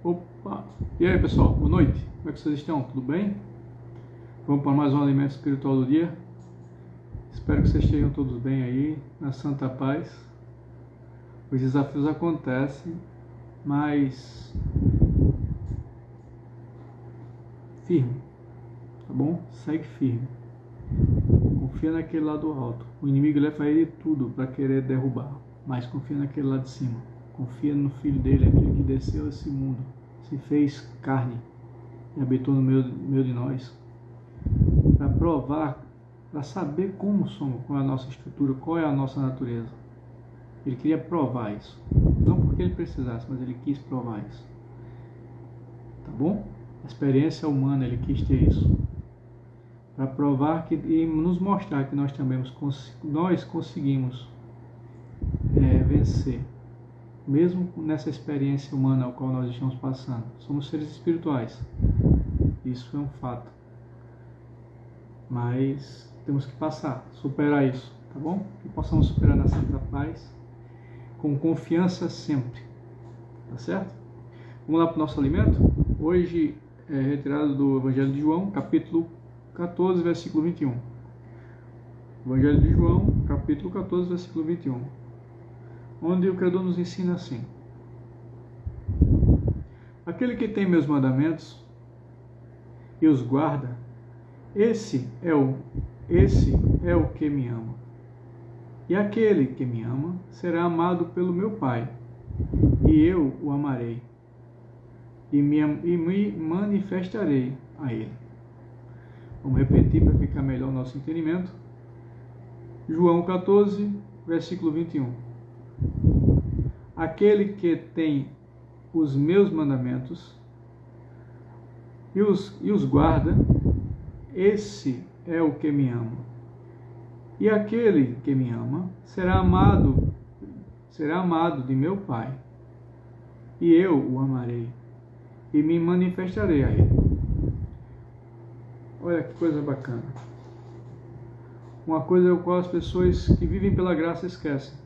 Opa! E aí, pessoal, boa noite. Como é que vocês estão? Tudo bem? Vamos para mais um alimento espiritual do dia. Espero que vocês estejam todos bem aí, na santa paz. Os desafios acontecem, mas firme, tá bom? Segue firme. Confia naquele lado alto. O inimigo leva ele tudo para querer derrubar, mas confia naquele lado de cima. Confia no Filho dele, aquele que desceu a esse mundo, se fez carne e habitou no meio de nós, para provar, para saber como somos, qual é a nossa estrutura, qual é a nossa natureza. Ele queria provar isso, não porque ele precisasse, mas ele quis provar isso, tá bom? A experiência humana, ele quis ter isso, para provar que, e nos mostrar que nós também nós conseguimos vencer, mesmo nessa experiência humana ao qual nós estamos passando. Somos seres espirituais, isso é um fato, mas temos que passar, superar isso, tá bom? Que possamos superar na santa paz, com confiança sempre, tá certo? Vamos lá para o nosso alimento? Hoje é retirado do Evangelho de João, capítulo 14, versículo 21. Evangelho de João, capítulo 14, versículo 21. Onde o Criador nos ensina assim: aquele que tem meus mandamentos e os guarda, esse é o que me ama. E aquele que me ama será amado pelo meu Pai, e eu o amarei, e me manifestarei a ele. Vamos repetir para ficar melhor o nosso entendimento. João 14, versículo 21. Aquele que tem os meus mandamentos e os guarda, esse é o que me ama. E aquele que me ama será amado de meu Pai, e eu o amarei, e me manifestarei a ele. Olha que coisa bacana. Uma coisa a qual as pessoas que vivem pela graça esquecem.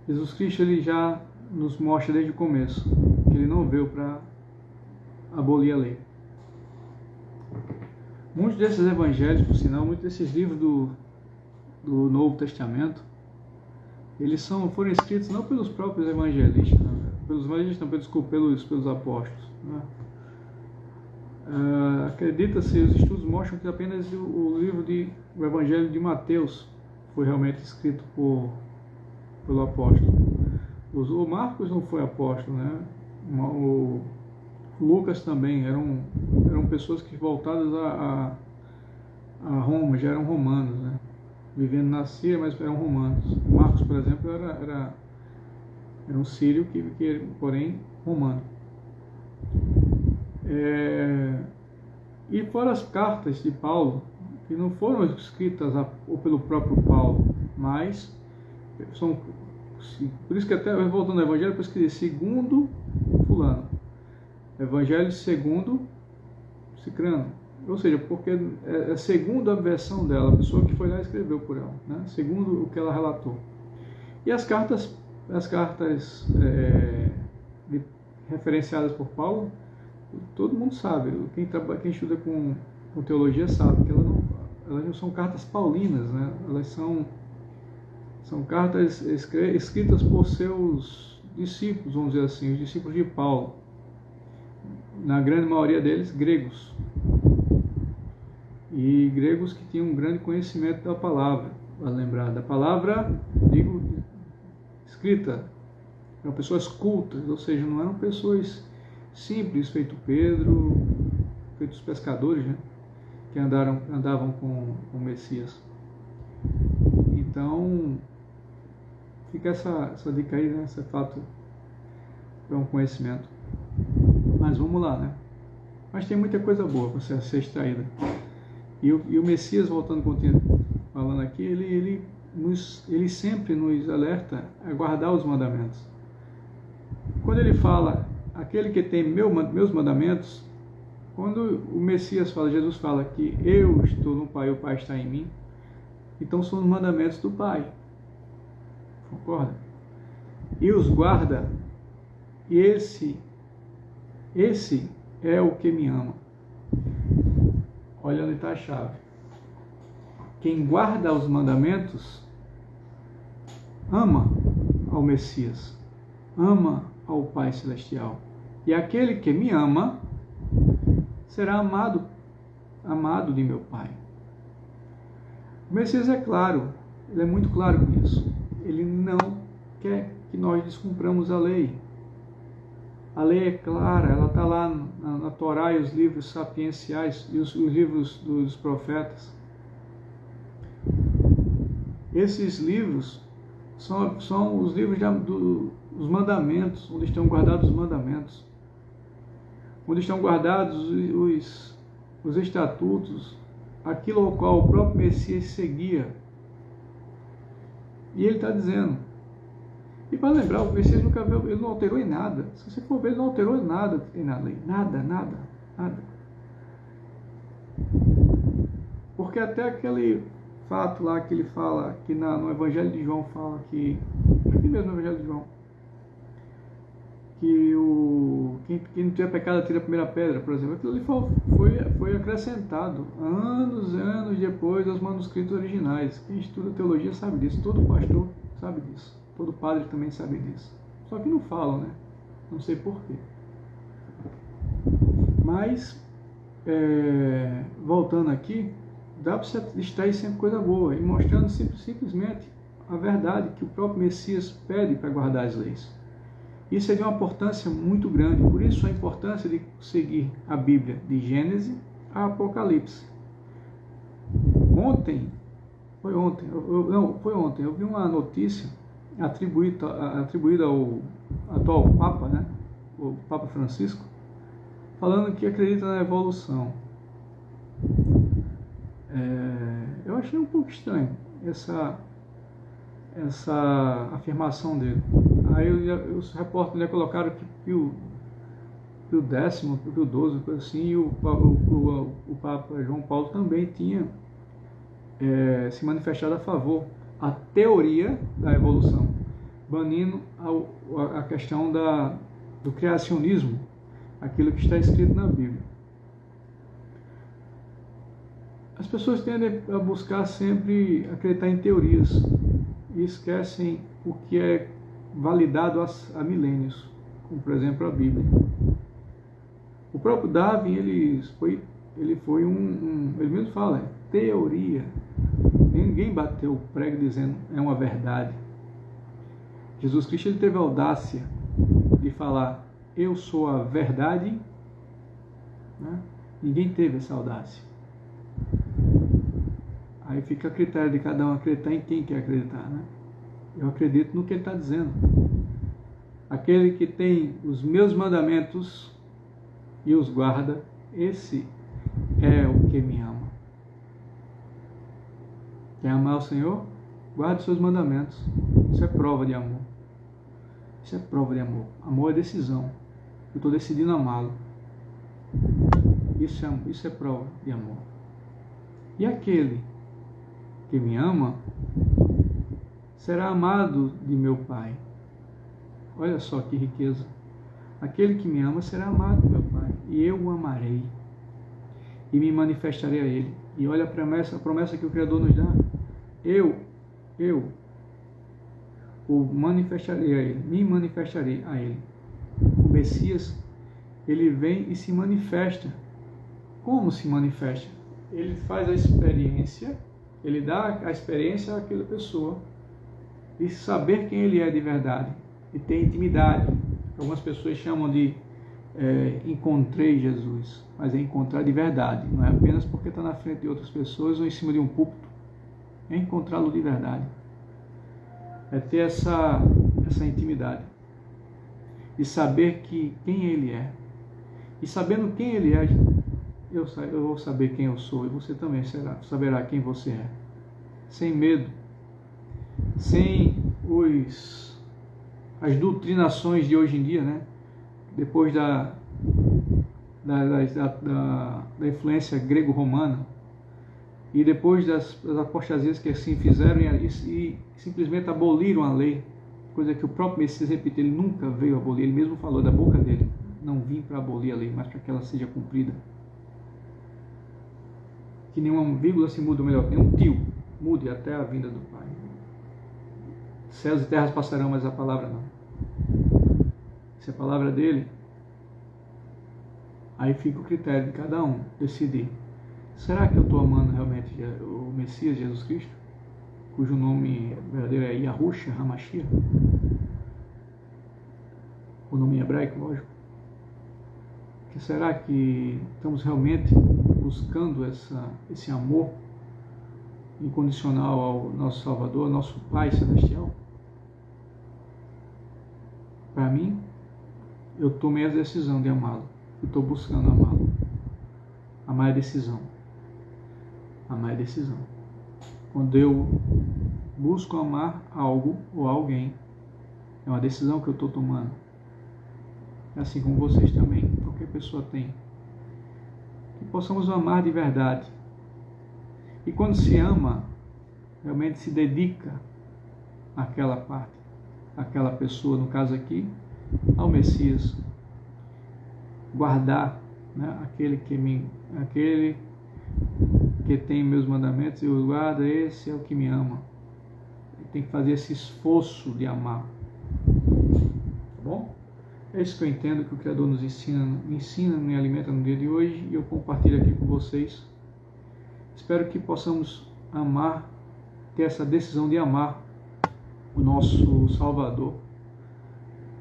Jesus Cristo, ele já nos mostra desde o começo que ele não veio para abolir a lei. Muitos desses evangelhos, por sinal, muitos desses livros do Novo Testamento, eles foram escritos não pelos próprios evangelistas, pelos apóstolos. Né? Acredita-se, os estudos mostram que apenas o Evangelho de Mateus foi realmente escrito pelo apóstolo. O Marcos não foi apóstolo, né? O Lucas também eram pessoas que voltadas a Roma, já eram romanos, né? Vivendo na Síria, mas eram romanos. Marcos, por exemplo, era um sírio porém romano. E fora as cartas de Paulo, que não foram escritas pelo próprio Paulo, mas são, por isso que até voltando ao Evangelho, por isso que segundo fulano, Evangelho segundo Cicrano, ou seja, porque é segundo a versão dela, a pessoa que foi lá e escreveu por ela, né? Segundo o que ela relatou. E as cartas referenciadas por Paulo, todo mundo sabe, quem estuda com teologia sabe que elas não são cartas paulinas, né? Elas são cartas escritas por seus discípulos, vamos dizer assim, os discípulos de Paulo, na grande maioria deles gregos, e gregos que tinham um grande conhecimento da palavra, para lembrar, da palavra, digo, escrita, eram pessoas cultas, ou seja, não eram pessoas simples, feito Pedro, feito os pescadores, né, que andavam com o Messias. Então, fica essa dica aí, né, esse fato é um conhecimento. Mas vamos lá, né? Mas tem muita coisa boa para ser extraída. E o Messias, voltando falando aqui, ele sempre nos alerta a guardar os mandamentos. Quando ele fala, aquele que tem meus mandamentos, quando o Messias fala, Jesus fala que eu estou no Pai e o Pai está em mim, então são os mandamentos do Pai. Concorda? E os guarda, E esse é o que me ama. Olha onde está a chave. Quem guarda os mandamentos ama ao Messias, ama ao Pai Celestial. E aquele que me ama será amado de meu Pai. O Messias é claro, ele é muito claro com isso. Ele não quer que nós descumpramos a lei. A lei é clara, ela está lá na Torá e os livros sapienciais e os livros dos profetas. Esses livros são os livros dos mandamentos, onde estão guardados os mandamentos, onde estão guardados os estatutos, aquilo ao qual o próprio Messias seguia. E ele está dizendo, e para lembrar, o Messias nunca viu, ele não alterou em nada. Se você for ver, ele não alterou em nada que tem na lei. Nada. Porque até aquele fato lá que ele fala, que no Evangelho de João fala que, aqui mesmo no Evangelho de João, que quem não tiver pecado tira a primeira pedra, por exemplo, aquilo ali foi acrescentado anos depois aos manuscritos originais. Quem estuda teologia sabe disso, todo pastor sabe disso, todo padre também sabe disso. Só que não falam, né? Não sei porquê. Mas, voltando aqui, dá para você extrair sempre coisa boa e mostrando simplesmente a verdade que o próprio Messias pede para guardar as leis. Isso é de uma importância muito grande, por isso a importância de seguir a Bíblia de Gênesis a Apocalipse. Foi ontem, eu vi uma notícia atribuída ao atual Papa, né, o Papa Francisco, falando que acredita na evolução. Eu achei um pouco estranho essa afirmação dele. Aí os repórteres colocaram que Pio X, Pio XII, coisa assim, e o Papa João Paulo também tinha se manifestado a favor a teoria da evolução, banindo a questão do criacionismo, aquilo que está escrito na Bíblia. As pessoas tendem a buscar sempre acreditar em teorias e esquecem o que é validado há milênios, como por exemplo a Bíblia. O próprio Darwin, ele mesmo fala, teoria. Ninguém bateu o prego dizendo é uma verdade. Jesus Cristo, ele teve a audácia de falar, eu sou a verdade, né? Ninguém teve essa audácia. Aí fica a critério de cada um acreditar em quem quer acreditar, né? Eu acredito no que ele está dizendo. Aquele que tem os meus mandamentos e os guarda, esse é o que me ama. Quer amar o Senhor? Guarde os seus mandamentos. Isso é prova de amor. Isso é prova de amor. Amor é decisão. Eu estou decidindo amá-lo. Isso é prova de amor. E aquele que me ama será amado de meu Pai. Olha só que riqueza. Aquele que me ama será amado de meu Pai, e eu o amarei e me manifestarei a ele. E olha a promessa que o Criador nos dá. Eu o manifestarei a ele, me manifestarei a ele. O Messias, ele vem e se manifesta. Como se manifesta? Ele faz a experiência, ele dá a experiência àquela pessoa e saber quem ele é de verdade e ter intimidade. Algumas pessoas chamam de encontrei Jesus, mas é encontrar de verdade, não é apenas porque está na frente de outras pessoas ou em cima de um púlpito, é encontrá-lo de verdade, é ter essa intimidade e saber quem ele é, e sabendo quem ele é, eu vou saber quem eu sou e você também saberá quem você é, sem medo, sem as doutrinações de hoje em dia, né? Depois da influência grego-romana e depois das apostasias que assim fizeram e simplesmente aboliram a lei coisa que o próprio Messias repite, ele nunca veio abolir, ele mesmo falou da boca dele, não vim para abolir a lei, mas para que ela seja cumprida. Que nenhuma vírgula se muda, ou melhor, que nenhum tio mude até a vinda do Pai. Céus e terras passarão, mas a palavra não. Se a palavra dele, aí fica o critério de cada um decidir. Será que eu estou amando realmente o Messias, Jesus Cristo? Cujo nome verdadeiro é Yahushua HaMashiach? O nome hebraico, lógico. Que será que estamos realmente buscando esse amor incondicional ao nosso Salvador, ao nosso Pai Celestial? Para mim, eu tomei a decisão de amá-lo. Eu estou buscando amá-lo. Amar é decisão. Amar é decisão. Quando eu busco amar algo ou alguém, é uma decisão que eu estou tomando. Assim como vocês também, qualquer pessoa tem. Que possamos amar de verdade. E quando se ama, realmente se dedica àquela parte, àquela pessoa, no caso aqui, ao Messias. Guardar, né, aquele que tem meus mandamentos, eu guardo, esse é o que me ama. Tem que fazer esse esforço de amar. Tá bom? É isso que eu entendo que o Criador nos ensina, me alimenta no dia de hoje, e eu compartilho aqui com vocês. Espero que possamos amar, ter essa decisão de amar o nosso Salvador,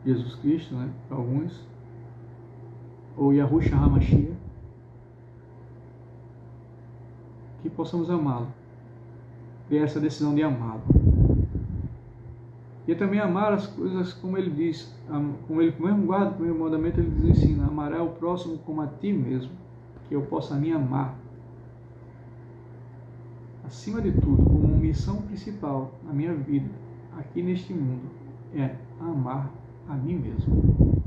Jesus Cristo, né, para alguns, ou Yahushua HaMashiach, que possamos amá-lo, ter essa decisão de amá-lo. E também amar as coisas como ele diz, como ele mesmo guarda o primeiro mandamento, ele nos ensina: amará o próximo como a ti mesmo, que eu possa me amar. Acima de tudo, como missão principal na minha vida, aqui neste mundo, é amar a mim mesmo.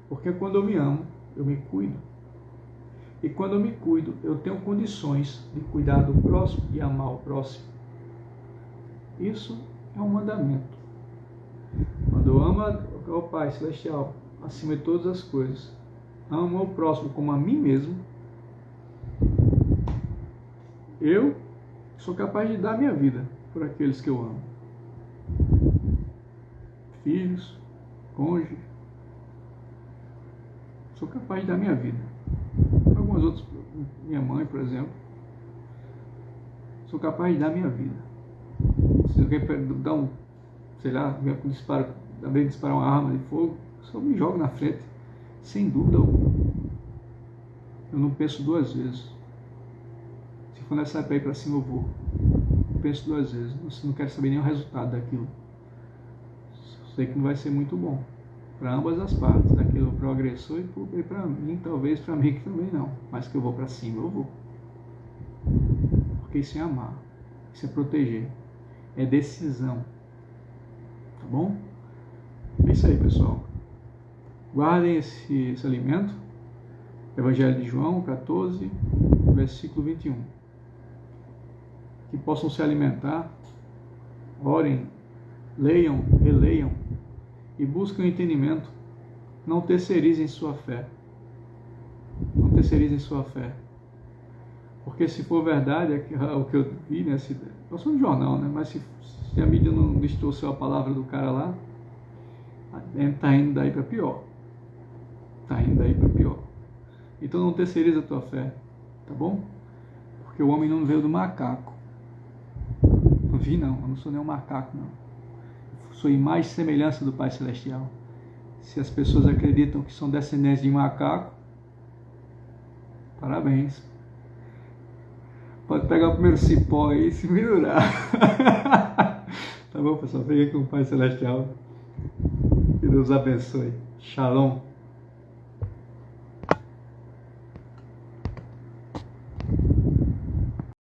Porque quando eu me amo, eu me cuido. E quando eu me cuido, eu tenho condições de cuidar do próximo e amar o próximo. Isso é um mandamento. Quando eu amo ao Pai Celestial, acima de todas as coisas, amo ao próximo como a mim mesmo, eu sou capaz de dar minha vida por aqueles que eu amo. Filhos, cônjuge. Sou capaz de dar minha vida. Alguns outros, minha mãe, por exemplo. Sou capaz de dar minha vida. Se alguém dá um, sei lá, disparo, também disparar uma arma de fogo, só me jogo na frente, sem dúvida alguma. Eu não penso duas vezes. Se for necessário para ir para cima, eu vou. Eu penso duas vezes. Eu não quero saber nem o resultado daquilo. Sei que não vai ser muito bom para ambas as partes, daquilo para o agressor e para mim, talvez para mim que também não, mas que eu vou para cima, eu vou. Porque isso é amar, isso é proteger, é decisão. Tá bom? É isso aí, pessoal. Guardem esse alimento. Evangelho de João 14, versículo 21. Que possam se alimentar, orem, leiam, releiam e busquem entendimento. Não terceirizem sua fé. Não terceirizem sua fé. Porque se for verdade, o que eu vi, né? Eu sou um jornal, né? Mas se a mídia não distorceu a palavra do cara lá, está indo daí para pior. Está indo daí para pior. Então não terceiriza a tua fé. Tá bom? Porque o homem não veio do macaco. Não vi não, eu não sou nem um macaco não. Sou imagem e semelhança do Pai Celestial. Se as pessoas acreditam que são descendentes de macaco, parabéns. Pode pegar o primeiro cipó aí e se melhorar. Tá bom, pessoal? Fiquem com o Pai Celestial. Que Deus abençoe. Shalom.